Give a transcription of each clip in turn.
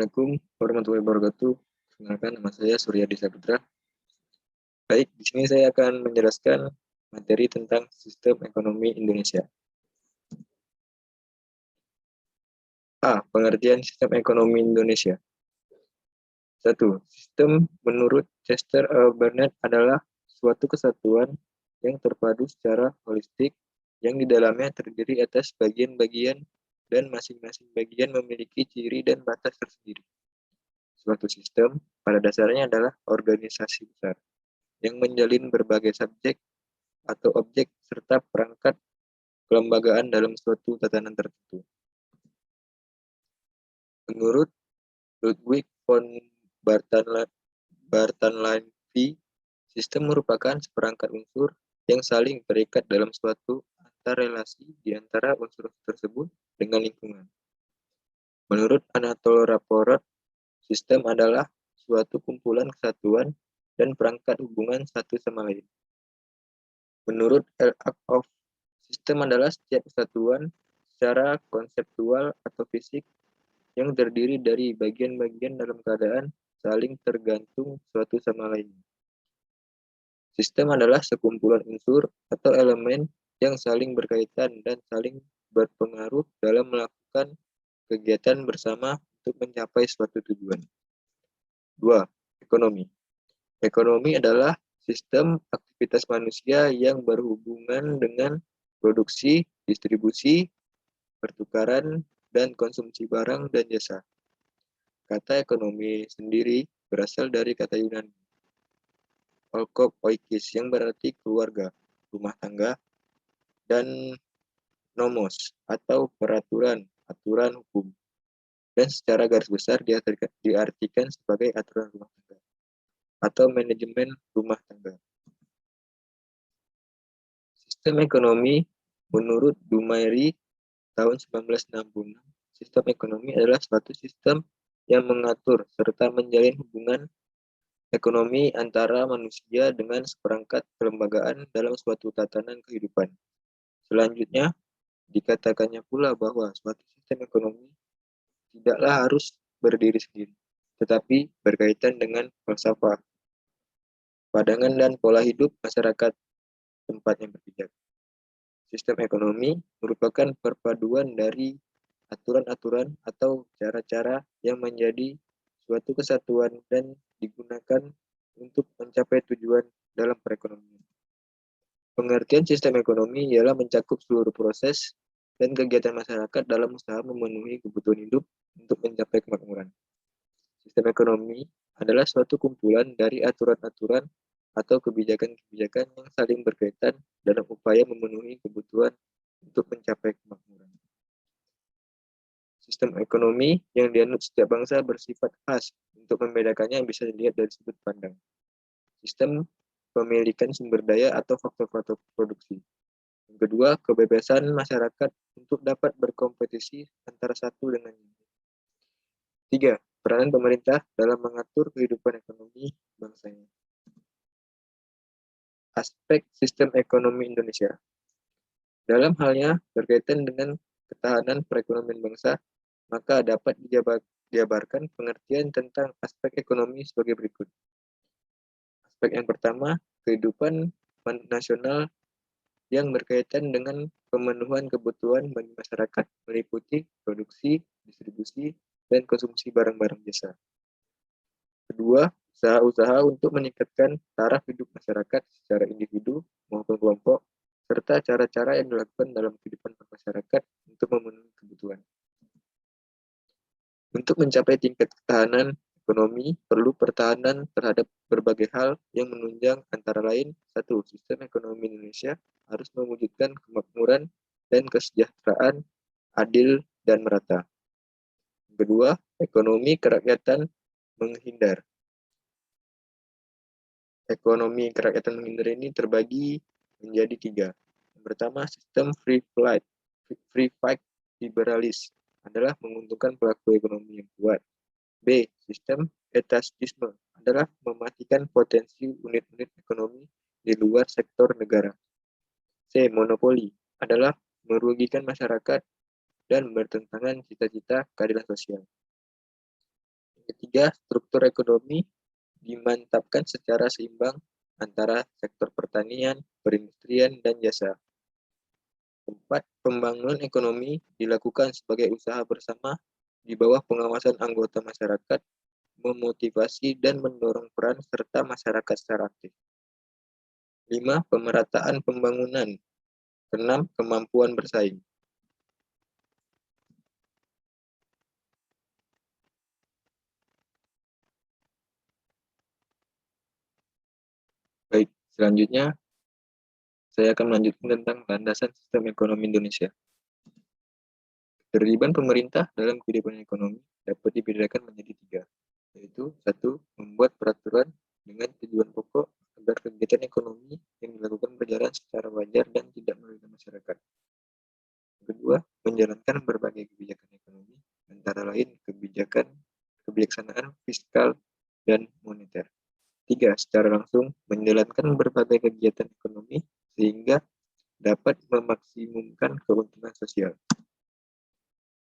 Assalamualaikum warahmatullahi wabarakatuh. Perkenalkan, nama saya Surya Disa Putra. Baik, di sini saya akan menjelaskan materi tentang sistem ekonomi Indonesia. A. Pengertian sistem ekonomi Indonesia. 1. Sistem menurut Chester Burnett adalah suatu kesatuan yang terpadu secara holistik yang di dalamnya terdiri atas bagian-bagian dan masing-masing bagian memiliki ciri dan batas tersendiri. Suatu sistem pada dasarnya adalah organisasi besar yang menjalin berbagai subjek atau objek serta perangkat kelembagaan dalam suatu tatanan tertentu. Menurut Ludwig von Bartholomä, sistem merupakan seperangkat unsur yang saling terikat dalam suatu antarrelasi di antara unsur tersebut dengan lingkungan. Menurut Anatole Rapoport, sistem adalah suatu kumpulan kesatuan dan perangkat hubungan satu sama lain. Menurut L. Ackhoff, sistem adalah setiap kesatuan secara konseptual atau fisik yang terdiri dari bagian-bagian dalam keadaan saling tergantung suatu sama lain. Sistem adalah sekumpulan unsur atau elemen yang saling berkaitan dan saling berpengaruh dalam melakukan kegiatan bersama untuk mencapai suatu tujuan. 2. Ekonomi. Ekonomi adalah sistem aktivitas manusia yang berhubungan dengan produksi, distribusi, pertukaran, dan konsumsi barang dan jasa. Kata ekonomi sendiri berasal dari kata Yunani, oikos, yang berarti keluarga, rumah tangga, dan nomos, atau peraturan, aturan hukum. Dan secara garis besar diartikan sebagai aturan rumah tangga atau manajemen rumah tangga. Sistem ekonomi menurut Dumayri tahun 1966, sistem ekonomi adalah suatu sistem yang mengatur serta menjalin hubungan ekonomi antara manusia dengan seperangkat kelembagaan dalam suatu tatanan kehidupan. Selanjutnya, dikatakannya pula bahwa suatu sistem ekonomi tidaklah harus berdiri sendiri, tetapi berkaitan dengan falsafah, pandangan dan pola hidup masyarakat tempat yang berpijak. Sistem ekonomi merupakan perpaduan dari aturan-aturan atau cara-cara yang menjadi suatu kesatuan dan digunakan untuk mencapai tujuan dalam perekonomian. Pengertian sistem ekonomi ialah mencakup seluruh proses dan kegiatan masyarakat dalam usaha memenuhi kebutuhan hidup untuk mencapai kemakmuran. Sistem ekonomi adalah suatu kumpulan dari aturan-aturan atau kebijakan-kebijakan yang saling berkaitan dalam upaya memenuhi kebutuhan untuk mencapai kemakmuran. Sistem ekonomi yang dianut setiap bangsa bersifat khas. Untuk membedakannya bisa dilihat dari sudut pandang sistem pemilikan sumber daya atau faktor-faktor produksi. Yang kedua, kebebasan masyarakat untuk dapat berkompetisi antara satu dengan yang lain. 3. Peranan pemerintah dalam mengatur kehidupan ekonomi bangsanya. Aspek sistem ekonomi Indonesia. Dalam halnya berkaitan dengan ketahanan perekonomian bangsa, maka dapat dijabarkan pengertian tentang aspek ekonomi sebagai berikut. Aspek yang pertama, kehidupan nasional yang berkaitan dengan pemenuhan kebutuhan bagi masyarakat meliputi produksi, distribusi, dan konsumsi barang-barang jasa. Kedua, usaha-usaha untuk meningkatkan taraf hidup masyarakat secara individu maupun kelompok, serta cara-cara yang dilakukan dalam kehidupan masyarakat untuk memenuhi kebutuhan. Untuk mencapai tingkat ketahanan ekonomi, perlu pertahanan terhadap berbagai hal yang menunjang antara lain, 1. Sistem ekonomi Indonesia harus mewujudkan kemakmuran dan kesejahteraan adil dan merata. Kedua, ekonomi kerakyatan menghindar. Ekonomi kerakyatan menghindar ini terbagi menjadi 3. Yang pertama, sistem free fight liberalis adalah menguntungkan pelaku ekonomi yang kuat. B. Sistem etatisme adalah mematikan potensi unit-unit ekonomi di luar sektor negara. C. Monopoli adalah merugikan masyarakat dan bertentangan cita-cita keadilan sosial. Ketiga, struktur ekonomi dimantapkan secara seimbang antara sektor pertanian, perindustrian, dan jasa. Keempat, pembangunan ekonomi dilakukan sebagai usaha bersama di bawah pengawasan anggota masyarakat, memotivasi dan mendorong peran serta masyarakat secara aktif. 5. Pemerataan pembangunan. 6. Kemampuan bersaing. Baik, selanjutnya saya akan melanjutkan tentang landasan sistem ekonomi Indonesia. Keterlibatan pemerintah dalam kehidupan ekonomi dapat dibedakan menjadi 3, yaitu 1. Membuat peraturan dengan tujuan pokok agar kegiatan ekonomi yang dilakukan berjalan secara wajar dan tidak merugikan masyarakat. Kedua, menjalankan berbagai kebijakan ekonomi, antara lain kebijaksanaan fiskal dan moneter. 3. Secara langsung menjalankan berbagai kegiatan ekonomi sehingga dapat memaksimumkan keuntungan sosial.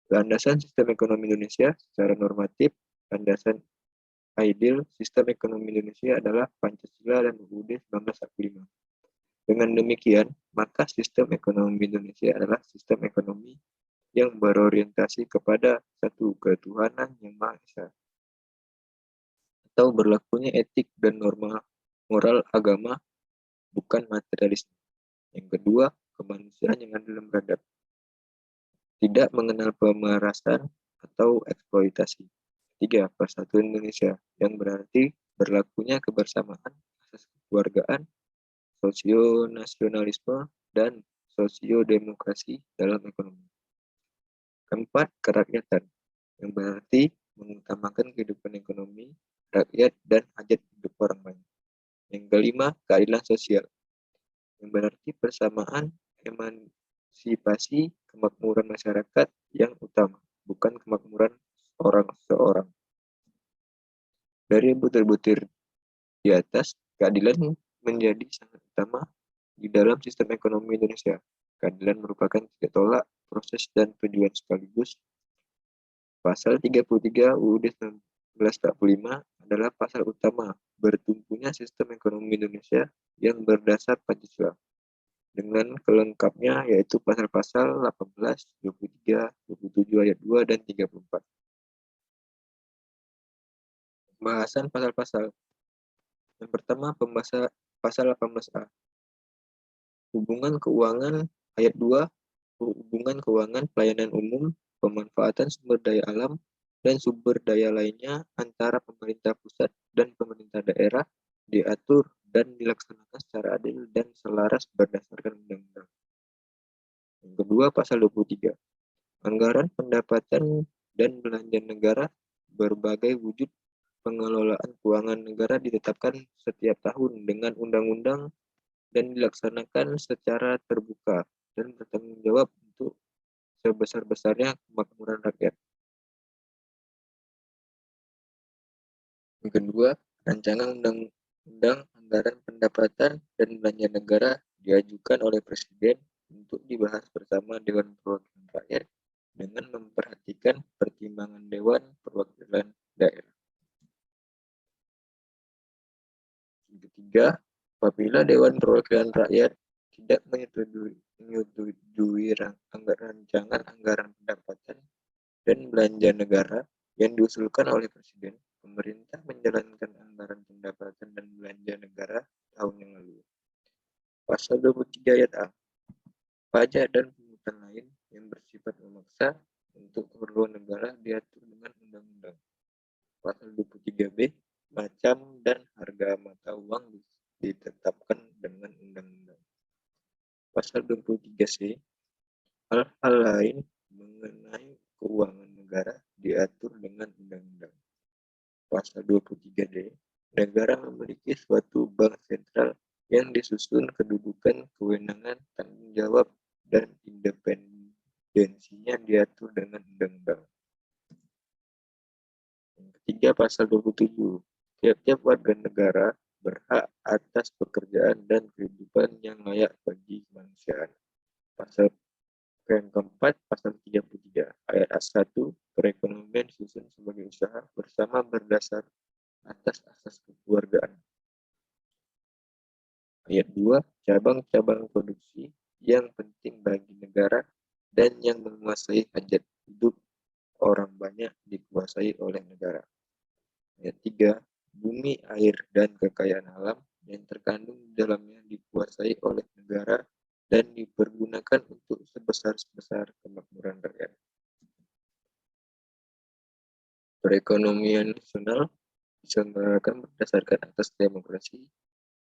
Landasan sistem ekonomi Indonesia secara normatif, landasan ideal sistem ekonomi Indonesia adalah Pancasila dan UUD 1945. Dengan demikian, maka sistem ekonomi Indonesia adalah sistem ekonomi yang berorientasi kepada satu ketuhanan yang Maha Esa, atau berlakunya etik dan norma moral agama, bukan materialisme. Yang kedua, kemanusiaan yang adil dan beradab, tidak mengenal pemerasan atau eksploitasi. 3. Persatuan Indonesia, yang berarti berlakunya kebersamaan, asas kekeluargaan, sosionasionalisme, dan sosiodemokrasi dalam ekonomi. Keempat, kerakyatan, yang berarti mengutamakan kehidupan ekonomi, rakyat, dan hajat hidup orang banyak. Yang kelima, keadilan sosial, yang berarti persamaan, emansipasi, kemakmuran masyarakat yang utama, bukan kemakmuran orang seorang. Dari butir-butir di atas, keadilan menjadi sangat utama di dalam sistem ekonomi Indonesia. Keadilan merupakan tiga tolak, proses, dan tujuan sekaligus. Pasal 33 UUD 1945 adalah pasal utama bertumpunya sistem ekonomi Indonesia yang berdasar Pancasila, dengan kelengkapnya yaitu pasal-pasal 18, 23, 27 ayat 2, dan 34. Pembahasan pasal-pasal. Yang pertama, pembahasan pasal 18A. Hubungan keuangan ayat 2, hubungan keuangan pelayanan umum, pemanfaatan sumber daya alam, dan sumber daya lainnya antara pemerintah pusat dan pemerintah daerah diatur dan dilaksanakan secara adil dan selaras berdasarkan undang-undang. Yang kedua, pasal 23. Anggaran pendapatan dan belanja negara, berbagai wujud pengelolaan keuangan negara ditetapkan setiap tahun dengan undang-undang dan dilaksanakan secara terbuka dan bertanggung jawab untuk sebesar-besarnya kemakmuran rakyat. Yang kedua, rancangan undang-undang anggaran pendapatan dan belanja negara diajukan oleh Presiden untuk dibahas bersama Dewan Perwakilan Rakyat dengan memperhatikan pertimbangan Dewan Perwakilan Daerah. Yang ketiga, apabila Dewan Perwakilan Rakyat tidak menyetujui rancangan anggaran pendapatan dan belanja negara yang diusulkan oleh Presiden, pemerintah menjalankan anggaran pendapatan dan belanja negara tahun yang lalu. Pasal 23 ayat A. Pajak dan pungutan lain yang bersifat memaksa untuk keperluan negara diatur dengan undang-undang. Pasal 23B. Macam dan harga mata uang ditetapkan dengan undang-undang. Pasal 23C. Hal-hal lain mengenai keuangan negara diatur dengan undang-undang. Pasal 23D. Negara memiliki suatu bank sentral yang disusun kedudukan, kewenangan, tanggung jawab, dan independensinya diatur dengan undang-undang. Yang ketiga, pasal 27. Tiap-tiap warga negara berhak atas pekerjaan dan kehidupan yang layak bagi kemanusiaan. Pasal yang keempat, pasal 33 ayat 1, perekonomian disusun sebagai usaha bersama berdasar atas asas kekeluargaan. Ayat 2, cabang-cabang produksi yang penting bagi negara dan yang menguasai hajat hidup orang banyak dikuasai oleh negara. Ayat 3, bumi, air, dan kekayaan alam yang terkandung di dalamnya dikuasai oleh negara dan dipergunakan untuk sebesar-besar kemakmuran rakyat. Perekonomian nasional diselenggarakan berdasarkan asas demokrasi,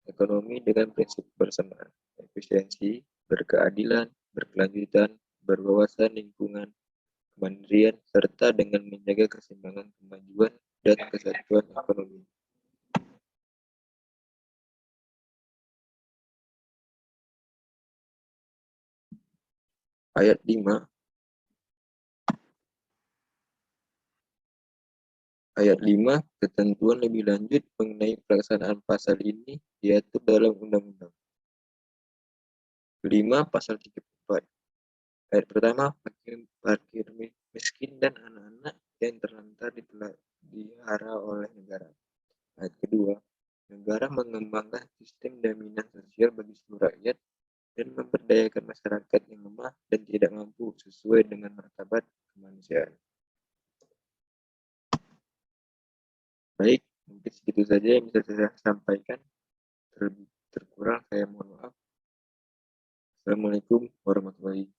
ekonomi dengan prinsip bersamaan, efisiensi, berkeadilan, berkelanjutan, berwawasan lingkungan, kemandirian, serta dengan menjaga keseimbangan kemajuan dan kesatuan ekonomi. Ayat 5, ketentuan lebih lanjut mengenai pelaksanaan pasal ini diatur dalam Undang-Undang. 5. Pasal 34. Ayat pertama, fakir miskin dan anak-anak yang terlantar dipelihara oleh negara. Ayat kedua, negara mengembangkan sistem jaminan sosial bagi seluruh rakyat dan memberdayakan masyarakat yang lemah dan tidak mampu sesuai dengan martabat kemanusiaan. Baik, mungkin segitu saja yang bisa saya sampaikan. Terkurang saya mohon maaf. Assalamualaikum warahmatullahi wabarakatuh.